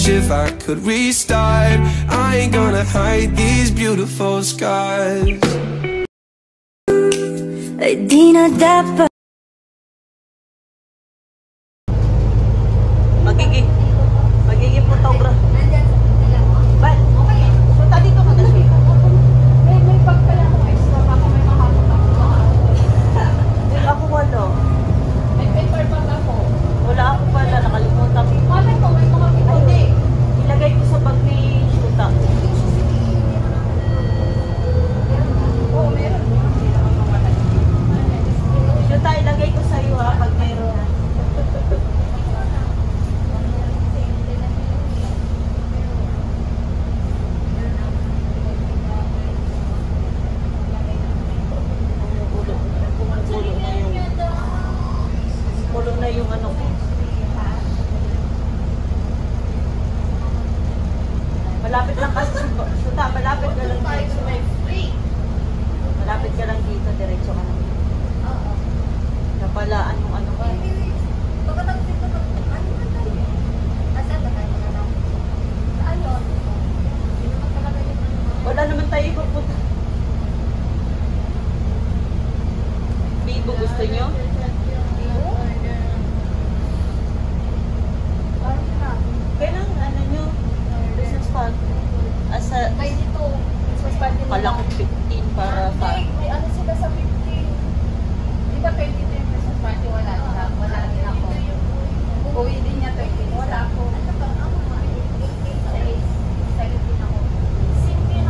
wish if I could restart. I ain't gonna hide these beautiful scars. Ay di na dapat Magiging photographer. But, so tadi ko ka kasi. May pagkala ko extra baka may makakot ako. Ako wala. May paper bag ako. Wala ako pala, nakalimutan ko. Malay ko, may mga ay hindi. Ilagay ko sa bag ni Shuta. Oo, meron. Shuta, ilagay ko sa iyo ha, pag meron. Pulo na yung ano ko. Malapit lang kasi Shuta, malapit ka lang dito. Malapit ka lang dito, diretso ka lang. Napalaan yung ano ko. Wala naman tayo pupunta. Bibo, gusto nyo? Kailang ano nyo? Business card? Asa? May dito. Business card din Kala ko 15 para sa... May ano sila sa 15. Di ba 22 yung business card? Wala na. Wala din ako. Uwi din niya 20. Wala ako. 17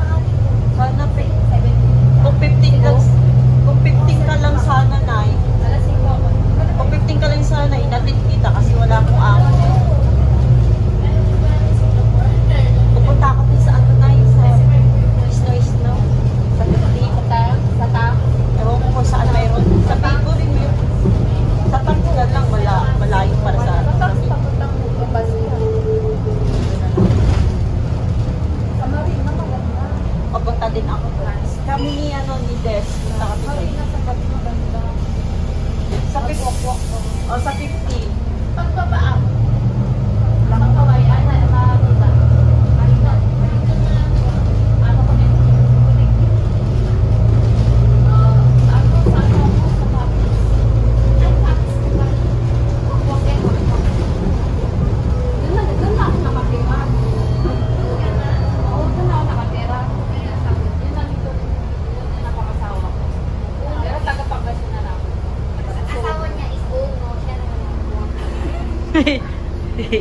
ako. Sana 17. Kung 15 ka lang sana, Nay. Alas 5 ako. Kung 15 ka lang sana, inatid kita kasi wala akong ako. Pupunta ako din sa ano, Nay, sa Snow. Sa Piti. Sa tang. Ewan ko kung saan mayroon. Sa Bigo rin yun. Sa Tangkulan lang, malayo para sa Bigo. Papuntang bubas niya. Sa Marina, maganda. Papunta din ako. Kami ni, ni Des. Punta kami sa Marina sa Pati maganda. Sa 15. O, sa 15. Pagbabaan. Lang kawayan na makakita. Marina. Ano kami?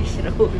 Shrove.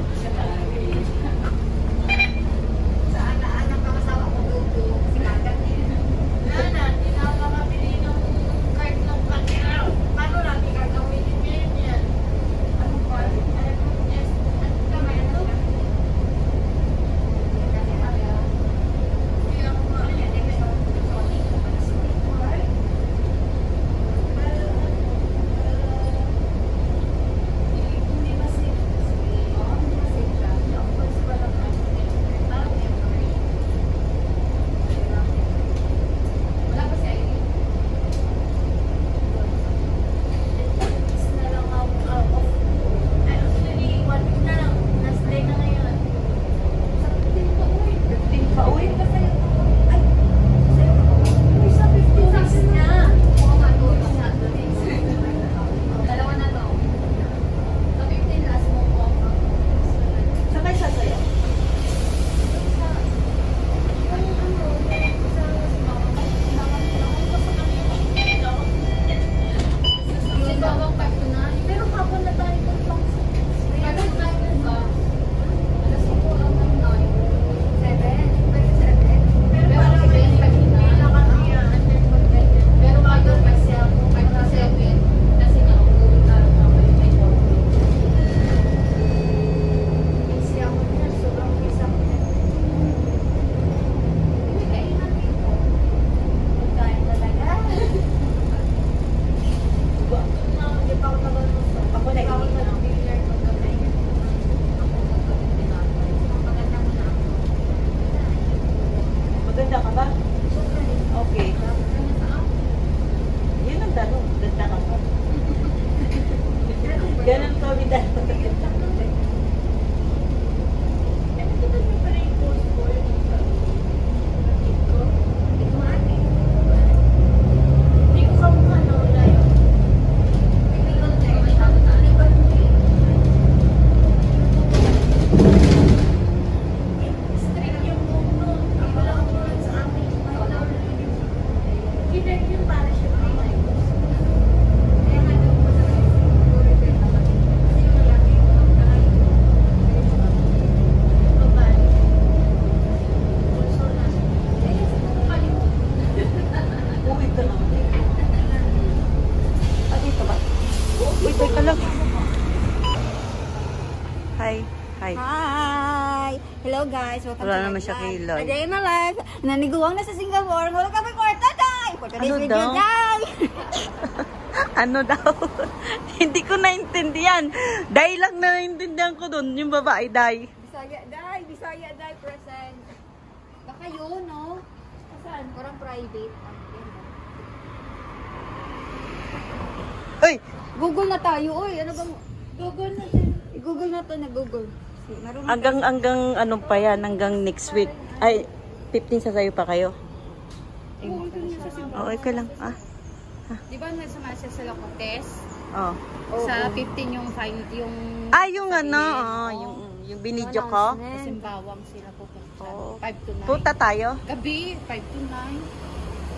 Hi. Hi! Hello guys, welcome Wala to naman my siya vlog. kilay. A day in my life. Naniguang na sa Singapore. Wala kami kwarta, day! For today's Ano video, daw? day! Ano daw? Hindi ko naintindihan. Dahil lang na naintindihan ko dun, yung babae, day. Bisaya, day! Bisaya, day! Present. Baka yun, no? Saan? Parang private. Uy! Google na tayo, oy. Ano bang... Google na din. Google na to, nag-Google. Marunong Hanggang ano pa yan, hanggang next week. Ay, 15 sasayo pa kayo. Oo, okay lang. Ah, Di ba nasama siya sa Locotes? oh. Sa 15 yung fine, yung Ah, yung ano, yung binidyo ko. Simbawang sila pupunta. Oo. 5 to 9. Punta tayo. Gabi, 5 to 9.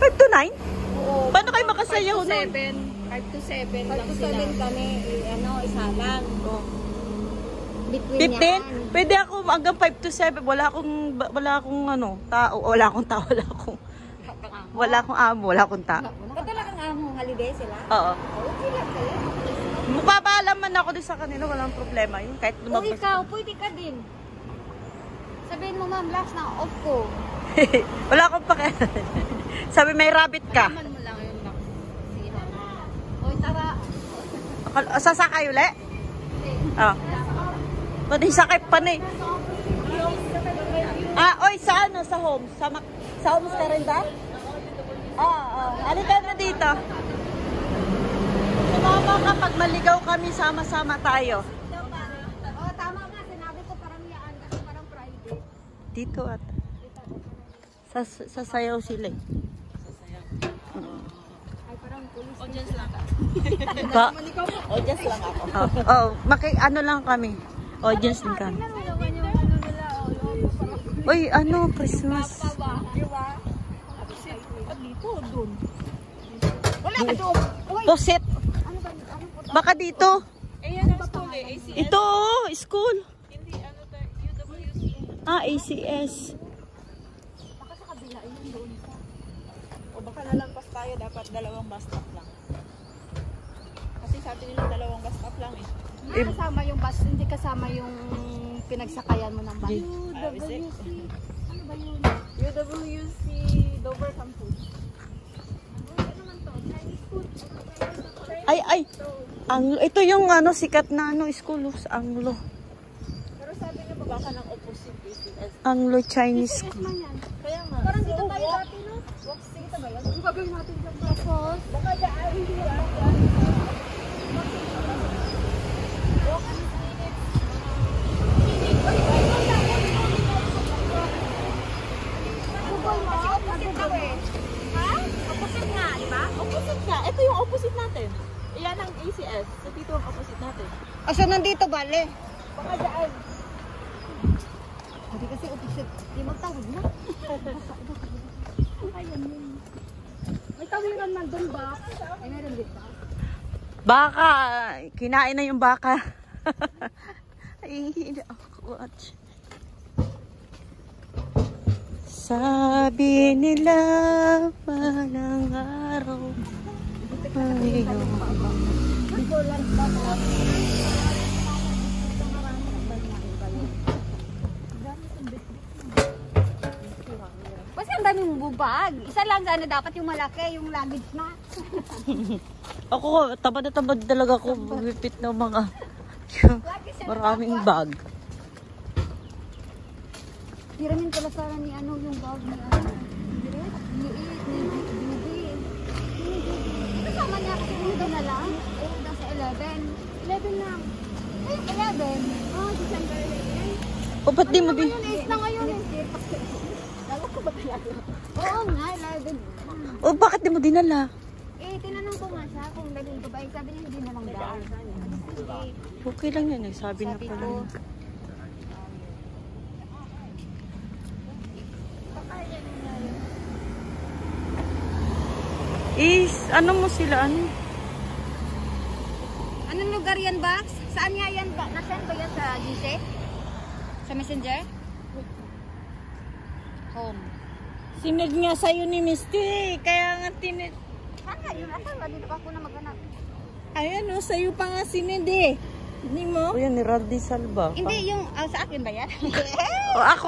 5 to 9? Oo. Paano kayo makasayaw 5 to nun? 7. 5 to 7 lang 5 to sila. 7 kami, ano, isa lang. Between 15? yan. Pwede ako hanggang 5 to 7. Wala akong ano, tao. Wala akong amo, wala akong tao. Ba't talagang among holiday sila? Oo. Okay lang pala. Mapapaalaman ako din sa kanila, walang problema yun. Kahit O lumabas. ikaw, pwede ka din. Sabihin mo, ma'am, last na off ko. Wala akong pakialam. Sabi may rabbit ka. Malaman mo lang yung box. Sige na. Oy, tara. Sasakay uli? Oo. Pwede sakay pa na eh. Ah, oy, sa ano? Sa home? Sa homes ka rin ba? Oo. Halika na dito. Sumama ka pag maligaw kami, sama-sama tayo. Oh, tama nga. Sinabi ko parang yaan kasi parang Friday. Dito at sasayaw sila eh. Ay, parang police. Audience lang. Ba? Audience lang ako. Ano lang kami. Audience din kami. Tingnan mo naman yung ano nila. Oh, logo parang. Uy, ano, Christmas. Di ba? Dito, doon. Wala ka doon. Uy, Poset. ano ba? Ano po? Baka dito. Eh, yan ang school eh. ACS. Ito, school. Hindi, ano tayo, UWC. Ah, ACS. Baka sa kabila, yun doon sa. O baka nalampas tayo, dapat dalawang bus stop lang. Kasi sabi nila dalawang bus stop lang eh. Hindi kasama yung bus, hindi kasama yung pinagsakayan mo ng bus. UWC. Ano ba yun? UWC Dover Campus. Ano naman to? Chinese food. Ay. Anglo. Ito yung ano, sikat na ano, school. Anglo. Pero sabi niya pa baka ng opposite ACS. Anglo Chinese Yes school. man yan. Kaya nga. Parang dito tayo dati, no? Walks dito ba yan? Ang gagawin natin dyan. Tapos, Baka dyan, hindi lang. Google mo. Opposite daw eh. Ha? Opposite nga, di ba? Opposite nga. Ito yung opposite natin. Iyan ang ACS. So dito ang opposite natin. Ah, so nandito bale? Baka dyan. Hindi kasi opposite. Di magtawid na. Ayan yun. May tawiran man doon ba? Ay, meron dito. Baka. Kinain na yung baka. Ay, watch. Sabi nila walang araw. Ay, Dito lang ba? Kasi ang dami mong bubag. Isa lang sana dapat yung malaki, yung luggage na. Ako, tamad na tamad talaga ako. Bipit ng mga maraming bag. Tiramin pala sana ni ano yung bag ni ano. Ni Bibi. Kasama niya kasi hindi na lang. Nasa 11. 11 lang. Ay, 11. Oh, December 11. O, ba't di mo di? Ngayon is na ngayon eh. Dalawa ko ba talaga? Oo nga, 11. O, bakit di mo dinala? Eh, tinanong ko nga siya kung dalhin ko ba. Eh, sabi niya hindi na lang daw. Okay lang yan. Sabi na Sabi pala. ko, Ano mo sila? Ano? anong lugar yan, Bax? Saan nga yan ba? Nasaan ba yan sa GC? Sa Messenger? Home. Sinad nga sa'yo ni Misty. Kaya nga tinid. Saan nga yun? Asan ba? Dito pa ako na maghanap. Ayan o, sa'yo pa nga sinad eh. Hindi mo? O yan, ni Randy Salva. Hindi, yung sa akin ba yan? O ako.